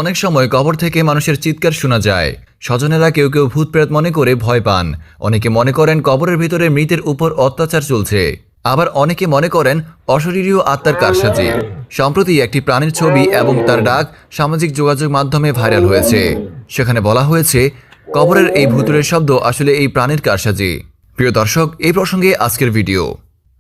অনেক সময় কবর থেকে মানুষের চিৎকার শোনা যায়। স্বজনেরা কেউ কেউ ভূত প্রেত মনে করে ভয় পান। অনেকে মনে করেন কবরের ভিতরে মৃতের উপর অত্যাচার চলছে। আবার অনেকে মনে করেন অশরীরীয় আত্মার কারসাজি। সম্প্রতি একটি প্রাণীর ছবি এবং তার ডাক সামাজিক যোগাযোগ মাধ্যমে ভাইরাল হয়েছে। সেখানে বলা হয়েছে কবরের এই ভূতুড়ের শব্দ আসলে এই প্রাণীর কারসাজি। প্রিয় দর্শক, এই প্রসঙ্গে আজকের ভিডিও।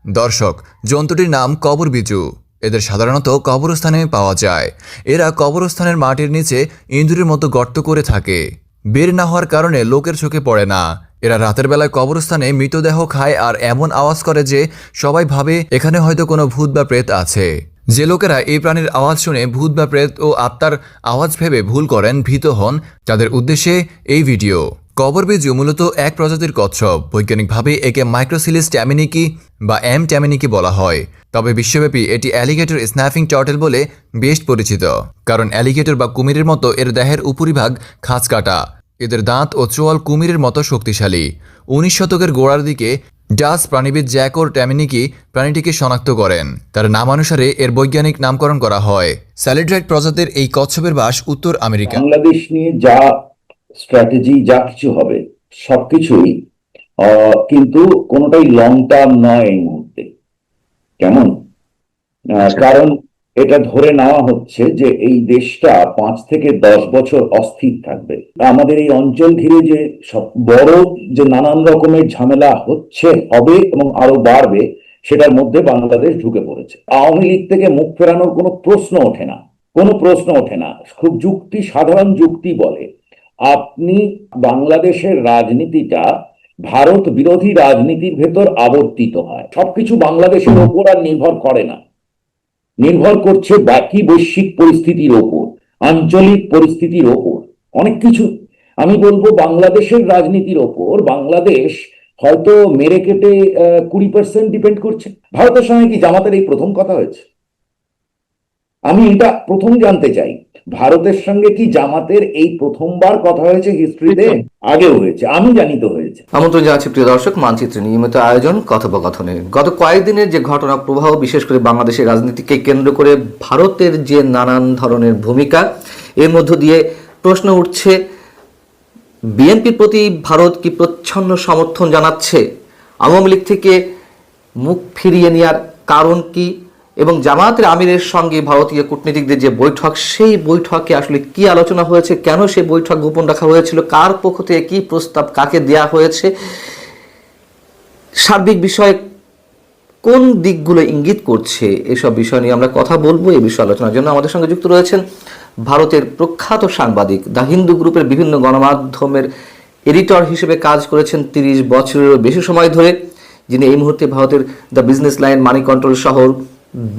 দর্শক, জন্তুটির নাম কবর বিজু। এদের সাধারণত কবরস্থানে পাওয়া যায়। এরা কবরস্থানের মাটির নিচে ইঁদুরের মতো গর্ত করে থাকে। বের না হওয়ার কারণে লোকের চোখে পড়ে না। এরা রাতের বেলায় কবরস্থানে মৃতদেহ খায় আর এমন আওয়াজ করে যে সবাই ভাবে এখানে হয়তো কোনো ভূত বা প্রেত আছে। যে লোকেরা এই প্রাণীর আওয়াজ শুনে ভূত বা প্রেত ও আত্মার আওয়াজ ভেবে ভুল করেন, ভীত হন, তাদের উদ্দেশ্যে এই ভিডিও। কবর বিজু মূলত এক প্রজাতির কচ্ছপ। বৈজ্ঞানিকভাবে একে মাইক্রোসিলিস ট্যামিনিকি বা এম ট্যামিনিকি বলা হয়। তবে বিশ্বব্যাপী এটি অ্যালিগেটর স্ন্যাফিং টার্টল বলে বেশ পরিচিত। কারণ অ্যালিগেটর বা কুমিরের মতো এর দেহের উপরিভাগ খাঁজ কাটা। এদের দাঁত ও চোয়াল কুমিরের মতো শক্তিশালী। 19 শতকের গোড়ার দিকে ডাচ প্রাণীবিদ জ্যাকোর ট্যামিনিকি প্রাণীটিকে শনাক্ত করেন। তার নামানুসারে এর বৈজ্ঞানিক নামকরণ করা হয়। স্যালিড্রাইট প্রজাতির এই কচ্ছপের বাস উত্তর আমেরিকা। বাংলাদেশ নিয়ে যা স্ট্র্যাটেজি যা কিছু হবে সবকিছুই কিন্তু কোনোটাই লং টার্ম নয় এই মুহূর্তে। কেমন? কারণ এটা ধরে নেওয়া হচ্ছে যে এই দেশটা 5 থেকে 10 বছর অস্থির থাকবে। আমাদের এই অঞ্চল ঘিরে যে সব বড় যে নানান রকমের ঝামেলা হচ্ছে, হবে এবং আরো বাড়বে, সেটার মধ্যে বাংলাদেশ ঢুকে পড়েছে। আওয়ামী লীগ থেকে মুখ ফেরানোর কোনো প্রশ্ন ওঠে না, কোনো প্রশ্ন ওঠে না। খুব সাধারণ যুক্তি বলে আপনি বাংলাদেশের রাজনীতিটা ভারত বিরোধী রাজনীতির ভেতর আবর্তিত হয়। সবকিছু বাংলাদেশের ওপর আর নির্ভর করে না, নির্ভর করছে বাকি বৈশ্বিক পরিস্থিতির ওপর, আঞ্চলিক পরিস্থিতির ওপর, অনেক কিছু। আমি বলবো বাংলাদেশের রাজনীতির ওপর বাংলাদেশ হয়তো মেরে কেটে 20% ডিপেন্ড করছে। ভারতের সঙ্গে কি জামাতের এই প্রথম কথা হয়েছে? আমি এটা প্রথম জানতে চাই, ভারতের সঙ্গে কি জামাতের এই প্রথমবার কথা হয়েছে হিস্ট্রিতে? আগেও হয়েছে, আমি জানি তো হয়েছে। আমন্ত্রণ জানাচ্ছি প্রিয় দর্শক, মানচিত্র নিয়মিত আয়োজন কথোপকথনে। গত কয়েকদিনের যে ঘটনা প্রবাহ, বিশেষ করে বাংলাদেশের রাজনীতিকে কেন্দ্র করে ভারতের যে নানান ধরনের ভূমিকা, এর মধ্য দিয়ে প্রশ্ন উঠছে বিএনপির প্রতি ভারত কি প্রচ্ছন্ন সমর্থন জানাচ্ছে? আওয়ামী লীগ থেকে মুখ ফিরিয়ে নেওয়ার কারণ কি? এবং জামায়াতের আমিরের সঙ্গে ভারতীয় কূটনীতিকদের যে বৈঠক, সেই বৈঠকে আসলে কি আলোচনা হয়েছে, কেন সেই বৈঠক গোপন রাখা হয়েছিল, কার পক্ষ থেকে কি প্রস্তাব কাকে দেয়া হয়েছে, সার্বিক বিষয়ে কোন দিকগুলো ইঙ্গিত করছে, এসব বিষয় নিয়ে আমরা কথা বলবো। এই বিষয়ে আলোচনার জন্য আমাদের সঙ্গে যুক্ত রয়েছেন ভারতের প্রখ্যাত সাংবাদিক, দ্য হিন্দু গ্রুপের বিভিন্ন গণমাধ্যমের এডিটর হিসেবে কাজ করেছেন 30 বছরেরও বেশি সময় ধরে, যিনি এই মুহূর্তে ভারতের the business line, money control সহ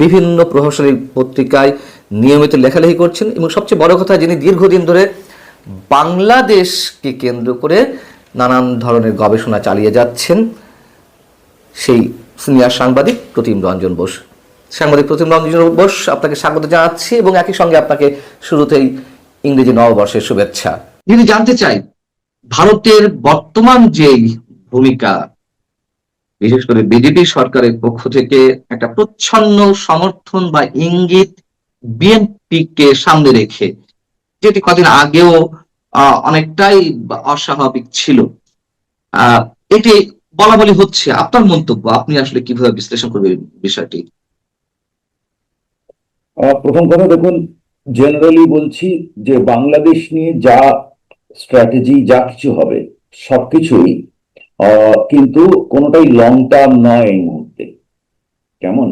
বিভিন্ন প্রভাবশালী পত্রিকায় নিয়মিত লেখালেখি করছেন, এবং সবচেয়ে বড় কথা, যিনি দীর্ঘদিন ধরে বাংলাদেশকে কেন্দ্র করে নানান ধরনের গবেষণা চালিয়ে যাচ্ছেন, সেই সিনিয়র সাংবাদিক প্রতিম রঞ্জন বোস। সাংবাদিক প্রতিম রঞ্জন বোস, আপনাকে স্বাগত জানাচ্ছি এবং একই সঙ্গে আপনাকে শুরুতেই ইংরেজি নববর্ষের শুভেচ্ছা। যদি জানতে চাই ভারতের বর্তমান যে ভূমিকা, বিশেষ করে বিজেপি সরকারের পক্ষ থেকে একটা প্রচ্ছন্ন সমর্থন বা ইঙ্গিত বিএনপিকে সামনে রেখে, যেটি কদিন আগেও অনেকটাই অস্বাভাবিক ছিল, এটি বলা বলি হচ্ছে। আপনার মন্তব্য, আপনি আসলে কিভাবে বিশ্লেষণ করবেন বিষয়টি? প্রথম কথা দেখুন, জেনারেলি বলছি যে বাংলাদেশ নিয়ে যা স্ট্র্যাটেজি যা কিছু হবে সবকিছুই কিন্তু কোনোটাই লং টার্ম নয় এই মুহূর্তে। কেমন?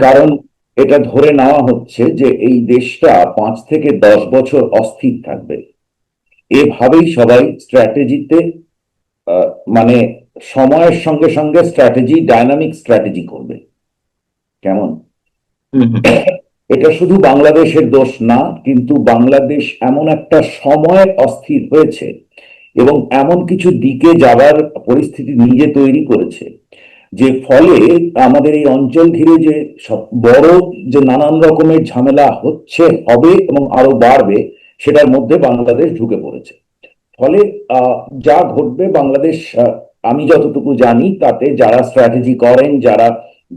কারণ এটা ধরে নেওয়া হচ্ছে যে এই দেশটা 5 থেকে 10 বছর অস্থির থাকবে। এভাবেই সবাই স্ট্র্যাটেজিতে মানে সময়ের সঙ্গে সঙ্গে স্ট্র্যাটেজি, ডাইনামিক স্ট্র্যাটেজি করবে। কেমন? এটা শুধু বাংলাদেশের দোষ না, কিন্তু বাংলাদেশ এমন একটা সময় অস্থির হয়েছে এবং এমন কিছু দিকে যাবার পরিস্থিতি নিজে তৈরি করেছে, যে ফলে আমাদের এই অঞ্চল ঘিরে যে সব বড় যে নানান রকমের ঝামেলা হচ্ছে, হবে এবং আরো বাড়বে, সেটার মধ্যে বাংলাদেশ ঢুকে পড়েছে। ফলে যা ঘটবে, বাংলাদেশ আমি যতটুকু জানি তাতে যারা স্ট্র্যাটেজি করেন, যারা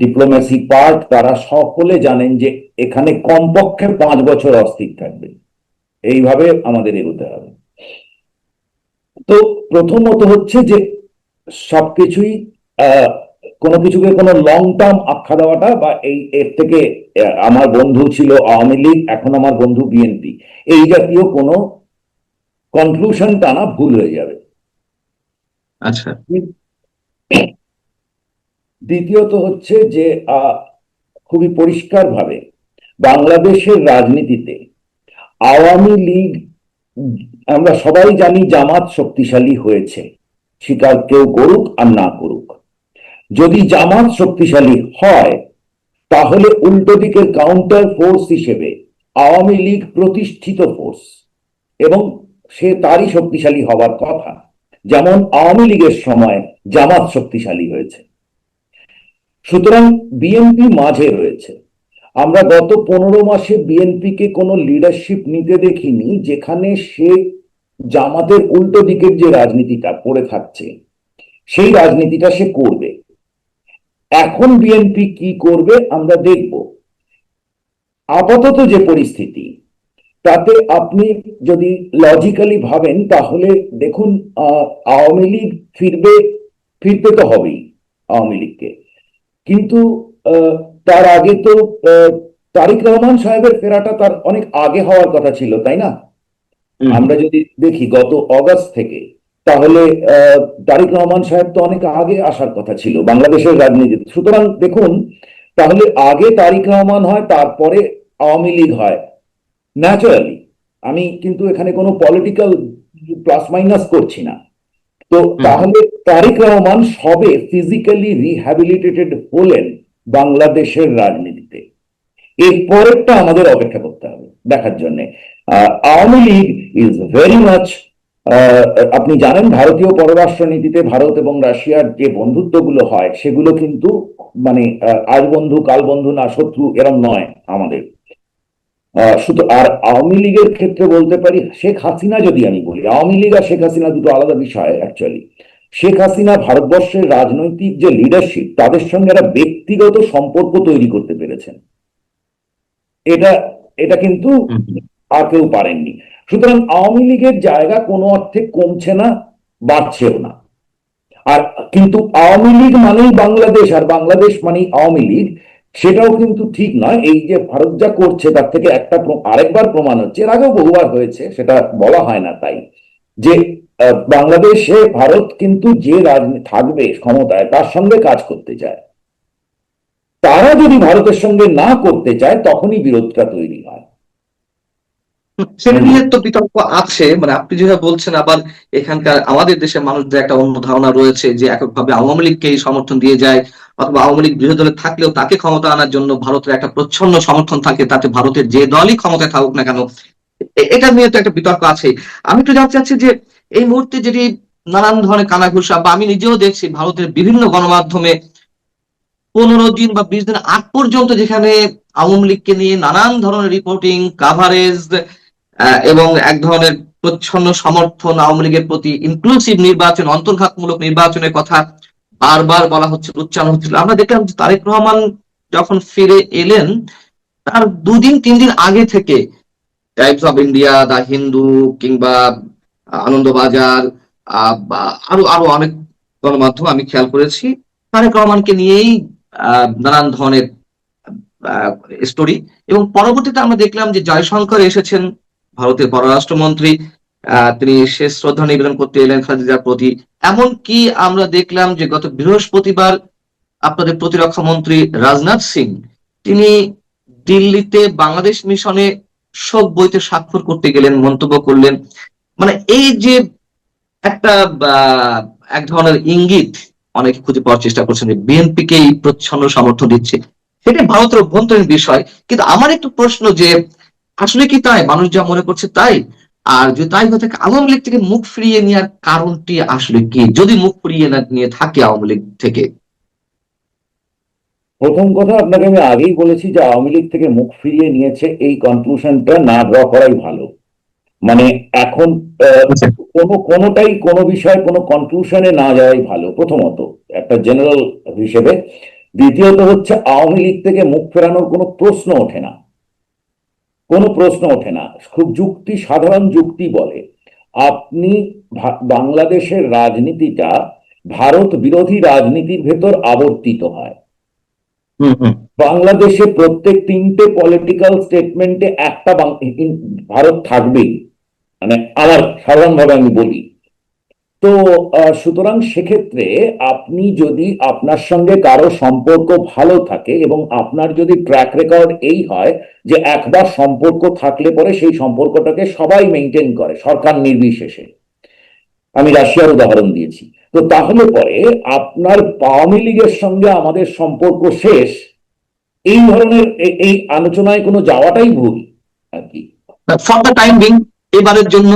ডিপ্লোমেসি পার্ট, তারা সকলে জানেন যে এখানে কমপক্ষে 5 বছর অস্থির থাকবে। এইভাবে আমাদের এগোতে হবে। তো প্রথমত হচ্ছে যে সবকিছুই আহ, কোনো কিছুকে কোনো লং টার্ম আখ্যা দেওয়াটা, বা এর থেকে আমার বন্ধু ছিল আওয়ামী লীগ, এখন আমার বন্ধু বিএনপি, এই জাতীয় কোনো কনক্লুশন টানা ভুল হয়ে যাবে। আচ্ছা। দ্বিতীয়ত হচ্ছে যে খুবই পরিষ্কারভাবে বাংলাদেশের রাজনীতিতে আওয়ামী লীগ, আমরা সবাই জানি জামাত শক্তিশালী হয়েছে, স্বীকার কেউ করুক আর না করুক। যদি জামাত শক্তিশালী হয় তাহলে উল্টো দিকের কাউন্টার ফোর্স হিসেবে আওয়ামী লীগ প্রতিষ্ঠিত ফোর্স, এবং সে তারই শক্তিশালী হবার কথা, যেমন আওয়ামী লীগের সময় জামাত শক্তিশালী হয়েছে। সুতরাং বিএনপি মাঝে রয়েছে। আমরা গত 15 মাসে বিএনপিকে কোনো লিডারশিপ নিতে দেখিনি যেখানে সে জামাতের উল্টো দিকের যে রাজনীতিটা করে থাকছে সেই রাজনীতিটা সে করবে। এখন বিএনপি কি করবে আমরা দেখব। আপাতত যে পরিস্থিতি, তাতে আপনি যদি লজিক্যালি ভাবেন তাহলে দেখুন, আওয়ামী লীগ ফিরতে তো হবেই আওয়ামী লীগকে, কিন্তু তার আগে তো তারেক রহমান সাহেবের ফেরাটা তার অনেক আগে হওয়ার কথা ছিল, তাই না? আমরা যদি দেখি গত অগাস্ট থেকে, তাহলে তারেক রহমান সাহেব তো অনেক আগে আসার কথা ছিল বাংলাদেশের রাজনীতিতে। সুতরাং দেখুন, তাহলে আগে তারেক রহমান হয়, তারপরে আওয়ামী লীগ হয় ন্যাচারালি। আমি কিন্তু এখানে কোনো পলিটিক্যাল প্লাস মাইনাস করছি না। তো তাহলে তারেক রহমান সবে ফিজিক্যালি রিহ্যাবিলিটেটেড হলেন বাংলাদেশের রাজনীতিতে। এর পরেরটা আমাদের অপেক্ষা করতে হবে দেখার জন্য। Awami League is very much, আপনি জানেন ভারতীয় পররাষ্ট্র নীতিতে ভারত এবং রাশিয়ার যে বন্ধুত্বগুলো হয় সেগুলো কিন্তু মানে আজ বন্ধু কাল বন্ধু না, শত্রু এরম নয় আমাদের। শুধু আর আওয়ামী লীগের ক্ষেত্রে বলতে পারি, শেখ হাসিনা যদি আমি বলি, আওয়ামী লীগ আর শেখ হাসিনা দুটো আলাদা বিষয় অ্যাকচুয়ালি। শেখ হাসিনা ভারতবর্ষের রাজনৈতিক যে লিডারশিপ, তাদের সঙ্গে একটা ব্যক্তিগত সম্পর্ক তৈরি করতে পেরেছেন। এটা এটা কিন্তু আর কেউ পারেননি। সুতরাং আওয়ামী লীগের জায়গা কোনো অর্থে কমছে না, বাড়ছেও না। আর কিন্তু আওয়ামী লীগ মানেই বাংলাদেশ, আর বাংলাদেশ মানেই আওয়ামী লীগ, সেটাও কিন্তু ঠিক নয়। এই যে ভারত যা করছে তার থেকে আরেকবার প্রমাণ হচ্ছে, এর আগেও বহুবার হয়েছে, সেটা বলা হয় না তাই, যে বাংলাদেশে ভারত কিন্তু যে রাজনীতি থাকবে ক্ষমতায় তার সঙ্গে কাজ করতে চায়। তারা যদি ভারতের সঙ্গে না করতে চায় তখনই বিরোধটা তৈরি হয়। সেটা নিয়ে তো বিতর্ক আছে, মানে আপনি যেভাবে বলছেন, আবার এখানকার আমাদের দেশের মানুষদের একটা অন্য ধারণা রয়েছে যে এককভাবে আওয়ামী লীগকে সমর্থন দিয়ে যায়, অথবা আওয়ামী লীগ বিরোধী দলে থাকলেও তাকে ক্ষমতা আনার জন্য ভারতের একটা প্রচ্ছন্ন সমর্থন থাকে, তাতে ভারতের যে দলই ক্ষমতায় থাকুক না কেন। এটা নিয়ে তো একটা বিতর্ক আছে। আমি একটু জানতে চাচ্ছি যে এই মুহূর্তে যদি নানান ধরনের কানাঘুষা, বা আমি নিজেও দেখছি ভারতের বিভিন্ন গণমাধ্যমে 15 দিন বা 20 দিন আগ পর্যন্ত যেখানে আওয়ামী লীগকে নিয়ে নানান ধরনের রিপোর্টিং, কাভারেজ এবং এক ধরনের প্রচ্ছন্ন সমর্থন আওয়ামী লীগের প্রতি, ইনক্লুসিভ নির্বাচন, অন্তর্ঘাতমূলক নির্বাচনের কথা বারবার বলা হচ্ছে, উচ্চারণ হচ্ছিল। আমরা দেখলাম যে তারেক রহমান যখন ফিরে এলেন, তার 2 দিন 3 দিন আগে থেকে টাইমস অফ ইন্ডিয়া, দা হিন্দু, কিংবা আনন্দবাজার, বা আরো আরো অনেক গণমাধ্যম আমি খেয়াল করেছি তারেক রহমানকে নিয়েই নানান ধরনের স্টোরি। এবং পরবর্তীতে আমরা দেখলাম যে জয়শঙ্কর এসেছেন, ভারতের পররাষ্ট্রমন্ত্রী, তিনি শেষ শ্রদ্ধা নিবেদন করতে এলেন খালেদার প্রতি। এমনকি আমরা দেখলাম যে গত বৃহস্পতিবার আপনাদের প্রতিরক্ষা মন্ত্রী রাজনাথ সিং, তিনি দিল্লিতে বাংলাদেশ মিশনে শোক বইতে স্বাক্ষর করতে গেলেন, মন্তব্য করলেন। মানে এই যে একটা এক ধরনের ইঙ্গিত অনেকে খুঁজে পাওয়ার চেষ্টা করছেন যে বিএনপি কে প্রচ্ছন্ন সমর্থন দিচ্ছে, সেটা ভারতের অভ্যন্তরীণ বিষয়। কিন্তু আমার একটু প্রশ্ন যে আসলে কি তাই, মানুষ যা মনে করছে তাই? আর যদি তাই হয়ে থাকে, আওয়ামী লীগ থেকে মুখ ফিরিয়ে নেওয়ার কারণটি আসলে কি, যদি মুখ ফিরিয়ে না নিয়ে থাকে আওয়ামী লীগ থেকে? প্রথম কথা, আপনাকে আমি আগেই বলেছি যে আওয়ামী লীগ থেকে মুখ ফিরিয়ে নিয়েছে, এই কনক্লুশনটা না ড্র করাই ভালো। মানে এখন কোনোটাই কোনো বিষয়ে কোনো কনক্লুশনে না যাওয়াই ভালো, প্রথমত একটা জেনারেল হিসেবে। দ্বিতীয়ত হচ্ছে আওয়ামী লীগ থেকে মুখ ফেরানোর কোনো প্রশ্ন ওঠে না, কোনো প্রশ্ন ওঠে না। খুব সাধারণ যুক্তি বলে আপনি বাংলাদেশের রাজনীতিটা ভারত বিরোধী রাজনীতির ভেতর আবর্তিত হয়। বাংলাদেশে প্রত্যেক 3টে পলিটিক্যাল স্টেটমেন্টে একটা ভারত থাকবেই, মানে আমার সাধারণভাবে আমি বলি। তো সুতরাং সেক্ষেত্রে আপনি যদি আপনার সঙ্গে কারো সম্পর্ক ভালো থাকে এবং আপনার যদি ট্র্যাক রেকর্ড এই হয় যে একবার সম্পর্ক থাকলে পরে সেই সম্পর্কটাকে সবাই মেনটেন করে সরকার নির্বিশেষে, আমি রাশিয়ার উদাহরণ দিয়েছি, তো তাহলে পরে আপনার আওয়ামী লীগের সঙ্গে আমাদের সম্পর্ক শেষ, এই ধরনের এই আলোচনায় কোনো যাওয়াটাই ভুল আর কি। ফর দ্য টাইম বিং, এবারের জন্য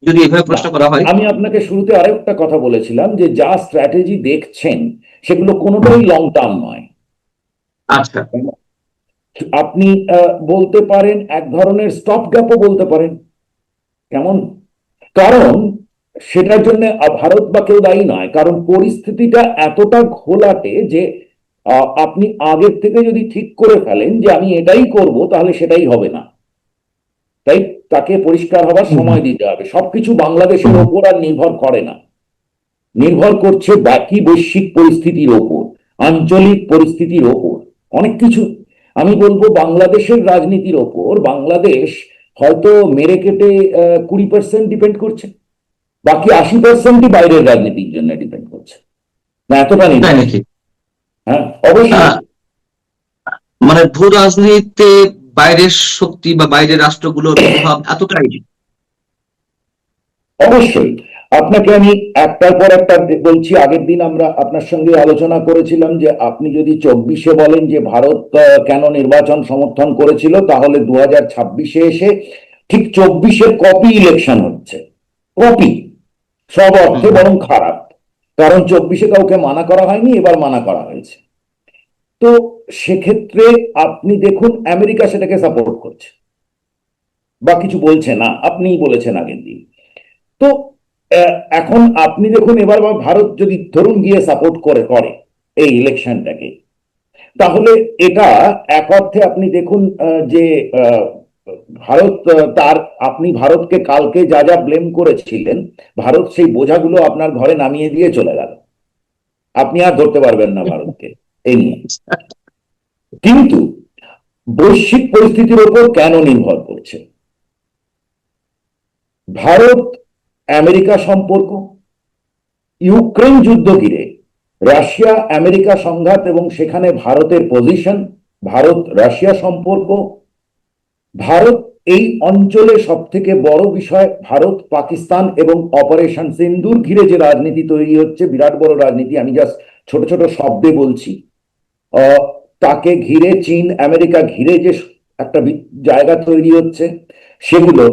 যদি এভাবে প্রশ্ন করা হয়। আমি আপনাকে শুরুতে আরেকটা কথা বলেছিলাম যে যা স্ট্র্যাটেজি দেখছেন সেগুলো কোনোটাই লং টার্ম নয়। আচ্ছা, আপনি বলতে পারেন এক ধরনের স্টপ গ্যাপও বলতে পারেন, কেমন? কারণ সেটার জন্য ভারত বা কেউ দায়ী নয়, কারণ পরিস্থিতিটা এতটা ঘোলাটে যে আপনি আগের থেকে যদি ঠিক করে ফেলেন যে আমি এটাই করব, তাহলে সেটাই হবে না। তাই তাকে পরিষ্কার হবার সময় দিতে হবে। সবকিছু বাংলাদেশের ওপর আর নির্ভর করে না, নির্ভর করছে বাকি বৈশ্বিক পরিস্থিতির ওপর, আঞ্চলিক পরিস্থিতির ওপর, অনেক কিছু। আমি বলবো বাংলাদেশের রাজনীতির ওপর বাংলাদেশ হয়তো মেরে কেটে 20% ডিপেন্ড করছে, বাকি 80%ই বাইরের রাজনীতির জন্য ডিপেন্ড করছে না, এতটা নেই নাকি? হ্যাঁ, অবশ্যই। মানে ভূ রাজনীতিতে বাইরের শক্তি বা বাইরের রাষ্ট্রগুলোর প্রভাব এতটাই? অবশ্যই। আপনাকে আমি একটার পর একটা বলছি। আগের দিন আমরা আপনার সঙ্গে আলোচনা করেছিলাম যে আপনি যদি 24-এ বলেন যে ভারত কেন নির্বাচন সমর্থন করেছিল, তাহলে 2026-এ এসে ঠিক 24-এর কপি ইলেকশন হচ্ছে, কপি সব অর্থে, বরং খারাপ। কারণ 24-এ কাউকে মানা করা হয়নি, এবার মানা করা হয়েছে। তো সেক্ষেত্রে আপনি দেখুন আমেরিকা সেটাকে সাপোর্ট করছে বা কিছু বলছে না, আপনিই বলেছেন আগের দিন। তো এখন আপনি দেখুন এবার ভারত যদি ধরুন গিয়ে সাপোর্ট করে এই ইলেকশনটাকে, তাহলে এটা এক অর্থে আপনি দেখুন যে ভারত তার, আপনি ভারতকে কালকে যা যা ব্লেম করেছিলেন, ভারত সেই বোঝাগুলো আপনার ঘরে নামিয়ে দিয়ে চলে গেল, আপনি আর ধরতে পারবেন না ভারতকে এই নিয়ে। কিন্তু বৈশ্বিক পরিস্থিতির উপর কেন নির্ভর করছে? ভারত আমেরিকা সম্পর্ক, ইউক্রেন যুদ্ধ ঘিরে রাশিয়া আমেরিকা সংঘাত এবং সেখানে ভারতের পজিশন, ভারত রাশিয়া সম্পর্ক, ভারত এই অঞ্চলে সব থেকে বড় বিষয় ভারত পাকিস্তান এবং অপারেশন সিন্দুর ঘিরে যে রাজনীতি তৈরি হচ্ছে, বিরাট বড় রাজনীতি, আমি জাস্ট ছোট ছোট শব্দে বলছি, তাকে ঘিরে চীন আমেরিকা ঘিরে যে একটা জায়গা তৈরি হচ্ছে সেগুলো।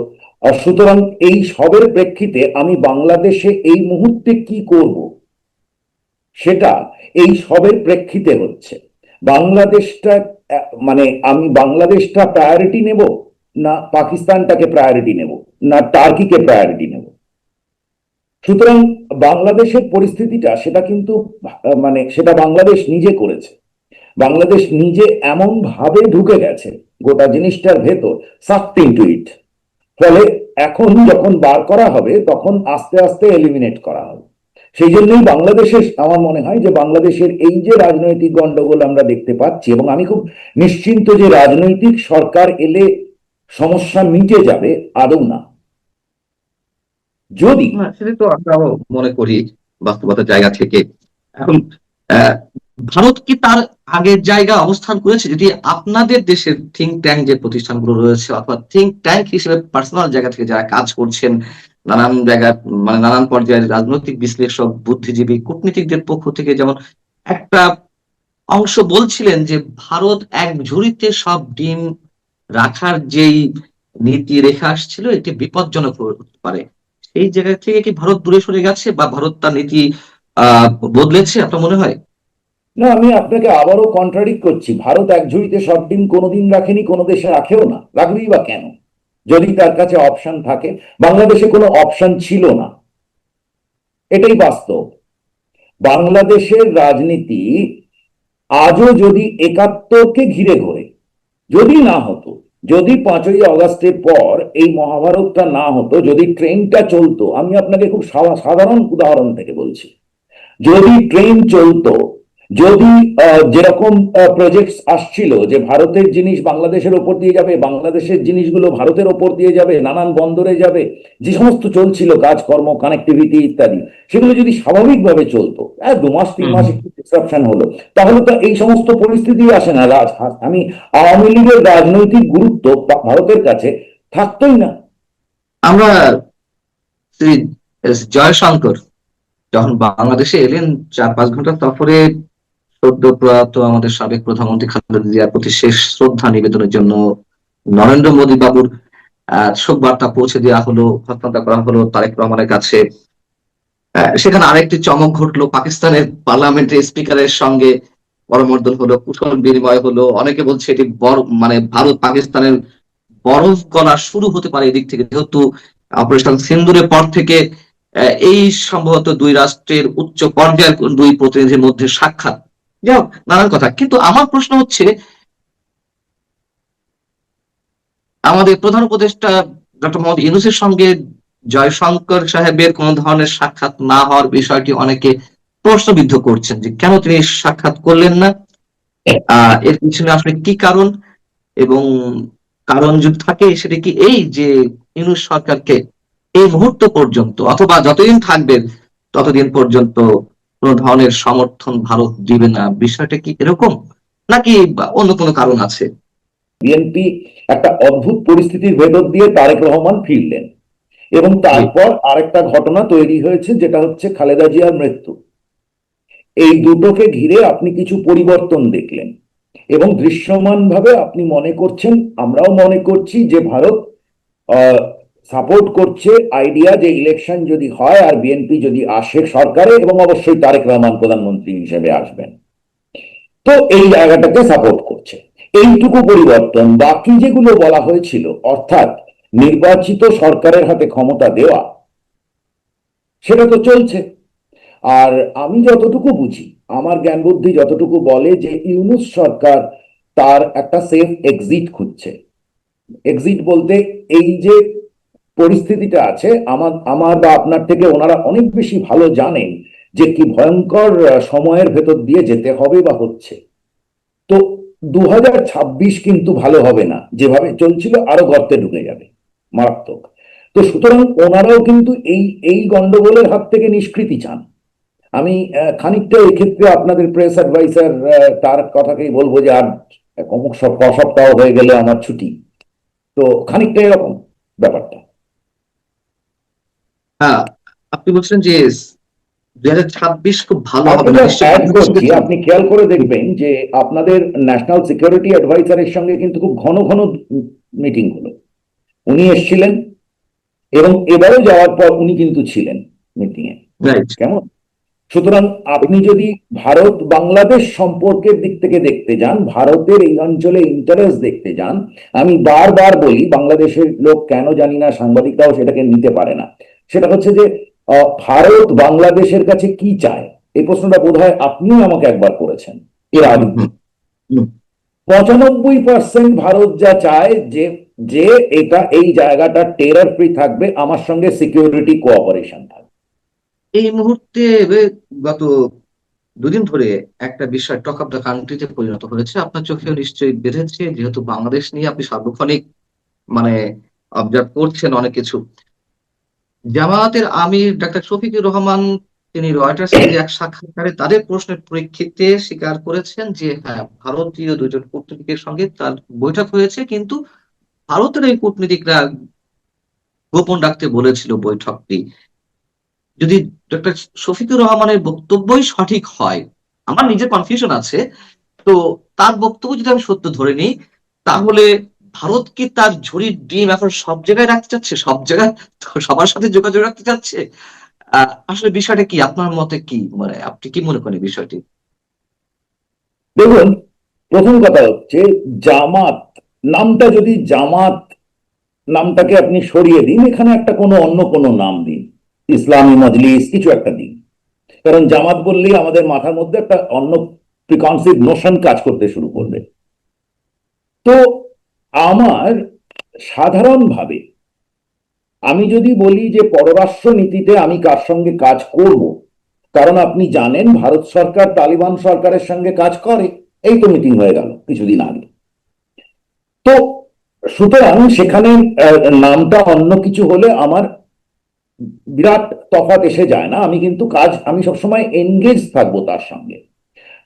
সুতরাং এই সবের প্রেক্ষিতে আমি বাংলাদেশে এই মুহূর্তে কি করব সেটা এই সবের প্রেক্ষিতে হচ্ছে। বাংলাদেশটা মানে আমি বাংলাদেশটা প্রায়োরিটি নেব, না পাকিস্তানটাকে প্রায়োরিটি নেব, না টার্কিকে প্রায়োরিটি নেব? সুতরাং বাংলাদেশের পরিস্থিতিটা সেটা কিন্তু মানে সেটা বাংলাদেশ নিজে করেছে, বাংলাদেশ নিজে এমন ভাবে ঢুকে গেছে গোটা জিনিসটার ভেতর, সাকড ইনটু ইট। ফলে এখন যখন বার করা হবে তখন আস্তে আস্তে এলিমিনেট করা হবে। সেই জন্যই বাংলাদেশের, আমার মনে হয় যে বাংলাদেশের এই যে রাজনৈতিক গন্ডগোল আমরা দেখতে পাচ্ছি, এবং আমি খুব নিশ্চিন্ত যে রাজনৈতিক সরকার এলে সমস্যা মিটে যাবে, আদৌ না। যদি সেটা তো আমরাও মনে করি বাস্তবতার জায়গা থেকে। এখন ভারত কি তার আগের জায়গা অবস্থান করেছে? যদি আপনাদের দেশের থিঙ্ক ট্যাঙ্ক যে প্রতিষ্ঠানগুলো রয়েছে অথবা থিঙ্ক ট্যাঙ্ক হিসেবে পার্সোনাল জায়গা থেকে যারা কাজ করছেন, নানান জায়গায় মানে নানান পর্যায়ের রাজনৈতিক বিশ্লেষক, বুদ্ধিজীবী, কূটনীতিকদের পক্ষ থেকে যেমন একটা অংশ বলছিলেন যে ভারত এক ঝুড়িতে সব ডিম রাখার যেই নীতি রেখে আসছিল এটি বিপজ্জনক হতে পারে, সেই জায়গা থেকে কি ভারত দূরে সরে গেছে বা ভারত তার নীতি বদলেছে আপনার মনে হয়? না, আমি আপনাকে আবারও কন্ট্রাডিক্ট করছি। ভারত এক ঝুড়িতে সব ডিম কোনোদিন রাখেনি, কোনো দেশে রাখেও না, রাখবেই বা কেন? যদি তার কাছে অপশন থাকে। বাংলাদেশে কোনো অপশন ছিল না, এটাই বাস্তব। বাংলাদেশের রাজনীতি আজও যদি ৭১কে ঘিরে ঘোরে, যদি না হতো, যদি ৫ই আগস্টের পর এই মহাভারতটা না হতো, যদি ট্রেনটা চলতো, আমি আপনাকে খুব সাধারণ উদাহরণ থেকে বলছি, যদি ট্রেন চলতো, যদি যেরকম প্রজেক্ট আসছিল যে ভারতের জিনিস বাংলাদেশের ওপর দিয়ে যাবে, বাংলাদেশের জিনিসগুলো ভারতের ওপর দিয়ে যাবে, নানান বন্দরে যাবে, যে সমস্ত চলছিল কাজকর্ম, কানেক্টিভিটি ইত্যাদি, সেগুলো যদি স্বাভাবিকভাবে চলতো, ২ মাস ৩ মাস একটু ডিসরাপশন হলো, তাহলে তো এই সমস্ত পরিস্থিতি আসে না। আমি আওয়ামী লীগের রাজনৈতিক গুরুত্ব ভারতের কাছে থাকতোই না। আমরা শ্রী জয়শঙ্কর যখন বাংলাদেশে এলেন ৪-৫ ঘন্টা সফরে সদ্য প্রয়াত আমাদের সাবেক প্রধানমন্ত্রী খালেদা জিয়ার প্রতি শেষ শ্রদ্ধা নিবেদনের জন্য নরেন্দ্র মোদী বাবুর শোক বার্তা পৌঁছে দেওয়া হলো, হস্তান্তর করা হলো তারেক রহমানের কাছে। সেখানে আরেকটি চমক ঘটলো, পাকিস্তানের পার্লামেন্টের স্পিকারের সঙ্গে করমর্দন হলো, কুশল বিনিময় হলো। অনেকে বলছে এটি মানে ভারত পাকিস্তানের বরফ গলা শুরু হতে পারে এদিক থেকে, যেহেতু অপারেশন সিন্দুরের পর থেকে এই সম্ভবত দুই রাষ্ট্রের উচ্চ পর্যায়ের দুই প্রতিনিধির মধ্যে সাক্ষাৎ, যাই হোক নানান কথা। কিন্তু আমার প্রশ্ন হচ্ছে, আমাদের প্রধান উপদেষ্টা ডক্টর মোহাম্মদ ইউনূসের সঙ্গে জয়শঙ্কর সাহেবের কোন ধরনের সাক্ষাৎ না হওয়ার বিষয়টি অনেকে প্রশ্নবিদ্ধ করছেন যে কেন তিনি সাক্ষাৎ করলেন না, এর পিছনে আসলে কি কারণ, এবং কারণ যদি থাকে সেটা কি এই যে ইউনূস সরকারকে এই মুহূর্ত পর্যন্ত অথবা যতদিন থাকবেন ততদিন পর্যন্ত কোন ধরনের সমর্থন ভারত দিবে না, বিষয়টা কি এরকম নাকি অন্য কোনো কারণ আছে? বিএনপি একটা অদ্ভুত পরিস্থিতির ভেতর দিয়ে তারেক রহমান ফিরলেন, এবং তারপর আরেকটা ঘটনা তৈরি হয়েছে, যেটা হচ্ছে খালেদা জিয়ার মৃত্যু। এই দুটোকে ঘিরে আপনি কিছু পরিবর্তন দেখলেন, এবং দৃশ্যমানভাবে আপনি মনে করছেন, আমরাও মনে করছি, যে ভারত সাপোর্ট করছে আইডিয়া যে ইলেকশন যদি হয় আর বিএনপি যদি আসে সরকারে, এবং অবশ্যই তারেক রহমান প্রধানমন্ত্রী হিসেবে আসবেন, তো এই জায়গাটাকে সাপোর্ট করছে। এইটুকু পরিবর্তন, বাকি যেগুলো বলা হয়েছিল, অর্থাৎ নির্বাচিত সরকারের হাতে ক্ষমতা দেওয়া, সেটা তো চলছে। আর আমি যতটুকু বুঝি, আমার জ্ঞান বুদ্ধি যতটুকু বলে, যে ইউনূস সরকার তার একটা সেফ এক্সিট খুঁজছে। এক্সিট বলতে, এই যে পরিস্থিতিটা আছে, আমার বা আপনার থেকে ওনারা অনেক বেশি ভালো জানেন যে কি ভয়ঙ্কর সময়ের ভেতর দিয়ে যেতে হবে বা হচ্ছে। তো ২০২৬ কিন্তু ভালো হবে না, যেভাবে চলছিল আরো গর্তে ঢুকে যাবে, মারাত্মক। তো সুতরাং ওনারাও কিন্তু এই গন্ডগোলের হাত থেকে নিষ্কৃতি চান। আমি খানিকটা এক্ষেত্রে আপনাদের প্রেস অ্যাডভাইসার তার কথাকেই বলবো, যে আর অমুক সপ্তাহ হয়ে গেলে আমার ছুটি, তো খানিকটা এরকম ব্যাপারটা। হ্যাঁ, আপনি বলছেন যে ২০২৬ খুব ভালো হবে না, আপনি খেয়াল করে দেখবেন যে আপনাদের ন্যাশনাল সিকিউরিটি অ্যাডভাইসারের সঙ্গে কিন্তু খুব ঘন ঘন মিটিং হলো। উনি এসেছিলেন, এবং এবারও যাওয়ার পর উনি কিন্তু ছিলেন মিটিং এ, কেমন? সুতরাং আপনি যদি ভারত বাংলাদেশ সম্পর্কের দিক থেকে দেখতে যান, ভারতের এই অঞ্চলে ইন্টারেস্ট দেখতে যান, আমি বারবার বলি, বাংলাদেশের লোক কেন জানি না, সাংবাদিকরাও সেটাকে নিতে পারে না, সেটা হচ্ছে যে ভারত বাংলাদেশের কাছে কি চায়। এই প্রশ্নটা বোধহয় আপনিও আমাকে একবার করেছেন এর আগে। ৯৫% ভারত যা চায়, যে যে এটা এই জায়গাটা টেরর ফ্রি থাকবে, আমার সঙ্গে সিকিউরিটি কোঅপারেশন থাকবে। এই মুহূর্তে গত দুদিন ধরে একটা বিষয় টক অফ দ্য কান্ট্রিতে পরিণত হয়েছে, আপনার চোখেও নিশ্চয়ই বেঁধেছে, যেহেতু বাংলাদেশ নিয়ে আপনি সার্বক্ষণিক মানে অবজার্ভ করছেন অনেক কিছু। জামায়াতের আমির ডাক্তার শফিকুর রহমান তিনি রয়টার্সের এক সাক্ষাৎকারে তাদের প্রশ্নের প্রেক্ষিতে স্বীকার করেছেন যে হ্যাঁ, ভারতীয় দুজন কূটনীতিকের সঙ্গে তার বৈঠক হয়েছে, কিন্তু ভারতের এই কূটনীতিকরা গোপন রাখতে বলেছিল বৈঠকটি। যদি ডক্টর শফিকুর রহমানের বক্তব্যই সঠিক হয়, আমার নিজের কনফিউশন আছে, তো তার বক্তব্য যদি আমি সত্য ধরে নিই, তাহলে ভারত কি তার ঝুড়ির ডিম এখন সব জায়গায় রাখতে চাচ্ছে, সব জায়গায় সবার সাথে যোগাযোগ রাখতে চাচ্ছে? আসলে বিষয়টা কি, আপনার মতে কি, মানে আপনি কি মনে করেন বিষয়টি? দেখুন, প্রথম কথা হচ্ছে, জামাত নামটা যদি জামাত নামটাকে আপনি সরিয়ে দিন, এখানে একটা অন্য কোনো নাম দিন, ইসলামী মজলিস কিছু একটা দিন। কারণ জামাত বললেই আমাদের মাথার মধ্যে একটা অন্য প্রিকনসিভ নোশন কাজ করতে শুরু করবে। তো আমার সাধারণভাবে, আমি যদি বলি যে পররাষ্ট্র নীতিতে আমি কার সঙ্গে কাজ করব, কারণ আপনি জানেন ভারত সরকার তালিবান সরকারের সঙ্গে কাজ করে, এই তো মিটিং হয়ে গেল কিছুদিন আগে। তো সুতরাং সেখানে নামটা অন্য কিছু হলে আমার বিরাট তফাৎ এসে যায় না, আমি কিন্তু আমি সবসময় এনগেজ থাকবো তার সঙ্গে।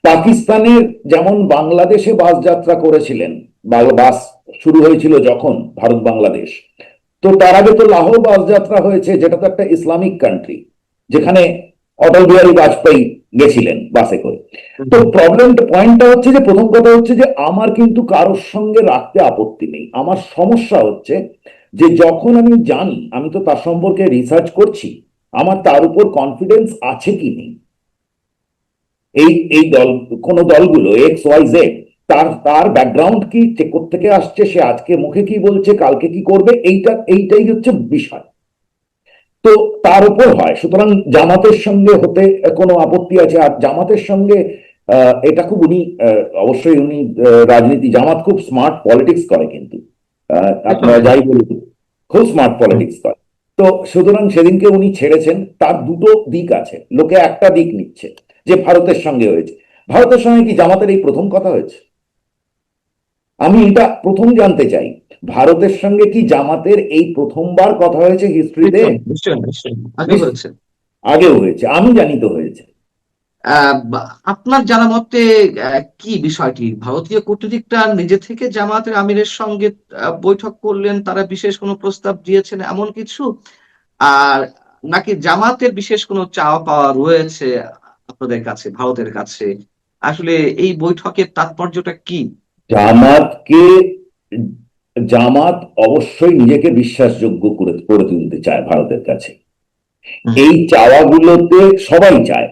পাকিস্তানের যেমন বাংলাদেশে বাস যাত্রা করেছিলেন, বাস শুরু হয়েছিল যখন ভারত বাংলাদেশ, তো তার আগে তো লাহোর বাস যাত্রা হয়েছে, যেটা তো একটা ইসলামিক কান্ট্রি, যেখানে অটল বিহারী বাজপেয়ী গেছিলেন বাসে করে। তো পয়েন্টটা হচ্ছে যে, প্রথম কথা হচ্ছে যে আমার কিন্তু কারোর সঙ্গে রাখতে আপত্তি নেই। আমার সমস্যা হচ্ছে যে যখন আমি জানি, আমি তো তার সম্পর্কে রিসার্চ করছি, আমার তার উপর কনফিডেন্স আছে কি নেই। এই এই দল, কোন দলগুলো এক্স ওয়াই জেড, তার ব্যাকগ্রাউন্ড কি, থেকে আসছে, সে আজকে মুখে কি বলছে, কালকে কি করবে, এইটাই হচ্ছে বিষয়। তো তার উপর হয়। সুতরাং জামাতের সঙ্গে হতে কোনো আপত্তি আছে? আর জামাতের সঙ্গে এটা খুব উনি অবশ্যই উনি রাজনীতি, জামাত খুব স্মার্ট পলিটিক্স করে, কিন্তু আপনারা যাই বলুন খুব স্মার্ট পলিটিক্স করে। তো সুতরাং সেদিনকে উনি ছেড়েছেন, তার দুটো দিক আছে। লোকে একটা দিক নিচ্ছে যে ভারতের সঙ্গে হয়েছে। ভারতের সঙ্গে কি জামাতের এই প্রথম কথা হয়েছে? আমি এটা প্রথম জানতে চাই, ভারতের সঙ্গে কি জামাতের এই প্রথমবার কথা হয়েছে হিস্ট্রিতে? আগেও হয়েছে, আমি জানি তো হয়েছে। আপনার জানা মতে কি বিষয়টি, ভারতীয় কূটনীতিকরা নিজে থেকে জামায়াতের আমিরের সঙ্গে বৈঠক করলেন, তারা বিশেষ কোনো প্রস্তাব দিয়েছেন এমন কিছু, আর নাকি জামাতের বিশেষ কোনো চাওয়া পাওয়া রয়েছে আপনাদের কাছে, ভারতের কাছে? আসলে এই বৈঠকের তাৎপর্যটা কি? জামাত অবশ্যই নিজেকে বিশ্বাসযোগ্য করে তুলতে চায় ভারতের কাছে। এই চাওয়াগুলোতে সবাই চায়।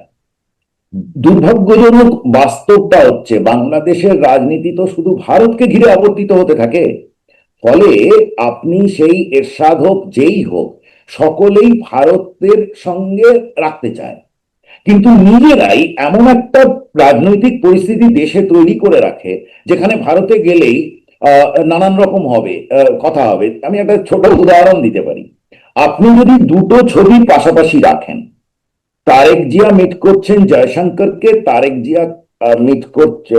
দুর্ভাগ্যজনক বাস্তবটা হচ্ছে, বাংলাদেশের রাজনীতি তো শুধু ভারতকে ঘিরে আবর্তিত হতে থাকে। ফলে আপনি সেই এরশাদ হোক, যেই হোক, সকলেই ভারতের সঙ্গে রাখতে চায়, কিন্তু নিজেরাই এমন একটা রাজনৈতিক পরিস্থিতি দেশে তৈরি করে রাখে, যেখানে ভারতে গেলেই নানান রকম কথা হবে। আমি একটা ছোট উদাহরণ দিতে পারি। আপনি যদি দুটো ছবি পাশাপাশি রাখেন, তারেক জিয়া মিট করছেন জয়শঙ্করকে, তারেক জিয়া মিট করছে,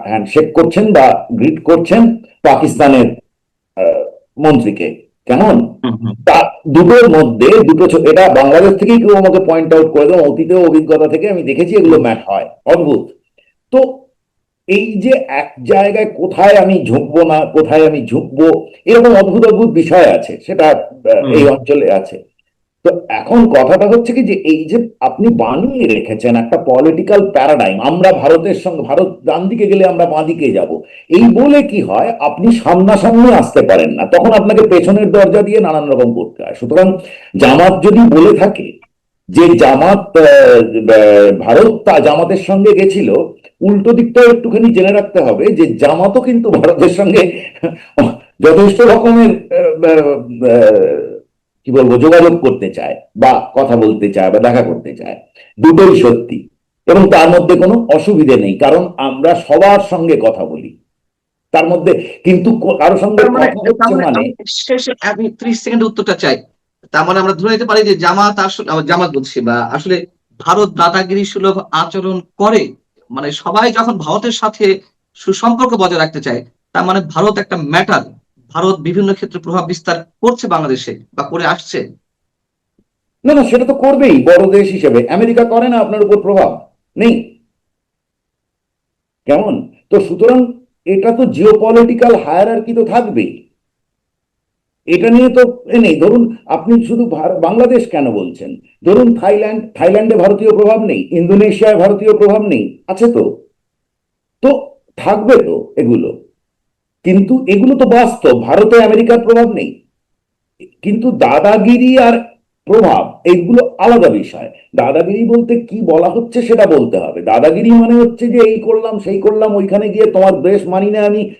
হ্যান্ডশেক করছেন বা গ্রিট করছেন পাকিস্তানের মন্ত্রীকে, কেমন? দুটোর মধ্যে এটা বাংলাদেশ থেকেই কেউ আমাকে পয়েন্ট আউট করে দেন, অতীতেও অভিজ্ঞতা থেকে আমি দেখেছি এগুলো ম্যাচ হয়, অদ্ভুত। তো এই যে এক জায়গায় কোথায় আমি ঝুঁকবো না, কোথায় আমি ঝুঁকবো, এরকম অদ্ভুত অদ্ভুত বিষয় আছে, সেটা এই অঞ্চলে আছে। তো এখন কথাটা হচ্ছে কি, যে এই যে আপনি বানিয়ে রেখেছেন একটা পলিটিক্যাল প্যারাডাইম, আমরা ভারতের সঙ্গে, ভারত ডান দিকে গেলে আমরা বাঁ দিকে যাব, এই বলে কি হয়, আপনি সামনাসামনি আসতে পারেন না, তখন আপনাকে পেছনের দরজা দিয়ে নানান রকম করতে হয়। সুতরাং জামাত যদি বলে থাকে যে ভারত জামাতের সঙ্গে গেছিল, উল্টো দিকটাও একটুখানি জেনে রাখতে হবে যে জামাতও কিন্তু ভারতের সঙ্গে যথেষ্ট রকমের কি বলবো, যোগাযোগ করতে চায় বা কথা বলতে চায় বা দেখা করতে চায়। দুটোই সত্যি, এবং তার মধ্যে কোনো অসুবিধে নেই, কারণ আমরা সবার সঙ্গে কথা বলি তার মধ্যে। কিন্তু কারোর সঙ্গে কথা হচ্ছে মানে, শেষে আমি 30 সেকেন্ড উত্তরটা চাই। তার মানে আমরা ধরে নিতে পারি যে জামাত আসলে, জামাত বলছি, বা আসলে ভারত দাদাগিরি সুলভ আচরণ করে, মানে সবাই যখন ভারতের সাথে সুসম্পর্ক বজায় রাখতে চায়, তার মানে ভারত একটা ম্যাটার, ভারত বিভিন্ন ক্ষেত্রে প্রভাব বিস্তার করছে বাংলাদেশে বা করে আসছে। না না, সেটা তো করবেই, বড় দেশ হিসেবে। আমেরিকা করে না আপনার উপর প্রভাব? নেই, কেমন? তো সুতরাং এটা তো জিওপলিটিক্যাল হায়ারার্কি তো থাকবেই, এটা নিয়ে তো নেই। ধরুন আপনি শুধু বাংলাদেশ কেন বলছেন, ধরুন থাইল্যান্ডে ভারতীয় প্রভাব নেই, ইন্দোনেশিয়ায় ভারতীয় প্রভাব নেই, আছে তো, তো থাকবে তো এগুলো। কিন্তু এগুলো তো বাস্তব, ভারতে আমেরিকার প্রভাব নেই, কিন্তু দাদাগিরি আর প্রভাব এইগুলো আলাদা বিষয়। দাদাগিরি বলতে কি বলা হচ্ছে সেটা বলতে হবে। দাদাগিরি মানে হচ্ছে যে এই করলাম সেই করলাম, ওইখানে গিয়ে তোমার দেশ মানি না আমি,